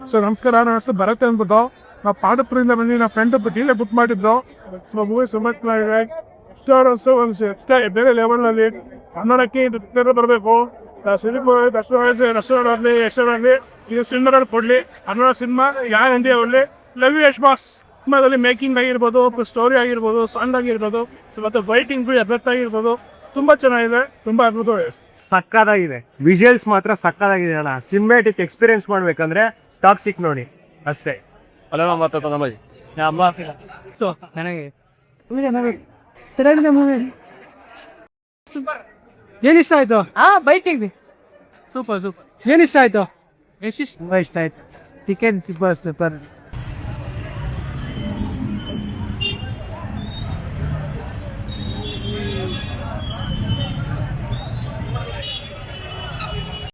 Sir ನಮಸ್ಕಾರ, ನನ್ನ ಹೆಸರು ಭರತ್ ಅಂದ್ಬಿಟ್ಟು ನಾವು ಪಾಂಡಪುರದಿಂದ ಬಂದು ನಮ್ಮ ಫ್ರೆಂಡ್ ಇಲ್ಲೇ ಬುಕ್ ಮಾಡಿದ್ದು. ಮೂವಿ ತುಂಬ ಚೆನ್ನಾಗಿದೆ. ಬೇರೆ ಲೆವೆಲ್ನಲ್ಲಿ ಕನ್ನಡಕ್ಕೆ ಇದು ಬರಬೇಕು. ಸಿನಿಮಾ ರಸವಾಗಲಿ ಯಶವಾಗಲಿ ಇದು ಸಿನಿಮಾಗಳು ಕೊಡಲಿ. ಕನ್ನಡ ಸಿನಿಮಾ ಯಾವ ಇಂಡಿಯಾ ಒಳ್ಳೆ ಲವ್ ಯಶ್ ಬಾಸ್ ಸಿನಿಮಾದಲ್ಲಿ ಮೇಕಿಂಗ್ ಆಗಿರ್ಬೋದು, ಸ್ಟೋರಿ ಆಗಿರ್ಬೋದು, ಸಾಂಗ್ ಆಗಿರ್ಬೋದು, ಮತ್ತು ಫೈಟಿಂಗ್ ಎಫೆಕ್ಟ್ ಆಗಿರ್ಬೋದು ತುಂಬ ಚೆನ್ನಾಗಿದೆ, ತುಂಬ ಅದ್ಭುತವಾಗಿದೆ. ಸಕ್ಕದಾಗಿದೆ. ವಿಜುವಲ್ಸ್ ಮಾತ್ರ ಸಕ್ಕದಾಗಿದೆ ಅಣ್ಣ. ಸಿನಿಮ್ಯಾಟಿಕ್ ಎಕ್ಸ್ಪೀರಿಯನ್ಸ್ ಮಾಡ್ಬೇಕಂದ್ರೆ ಟಾಕ್ಸಿಕ್ ನೋಡಿ ಅಷ್ಟೇ. ಏನ್ ಇಷ್ಟ ಆಯ್ತು? Biting super. ಏನ್ ಇಷ್ಟ ಆಯ್ತು? ತುಂಬಾ ಇಷ್ಟ ಆಯ್ತು. Chicken super.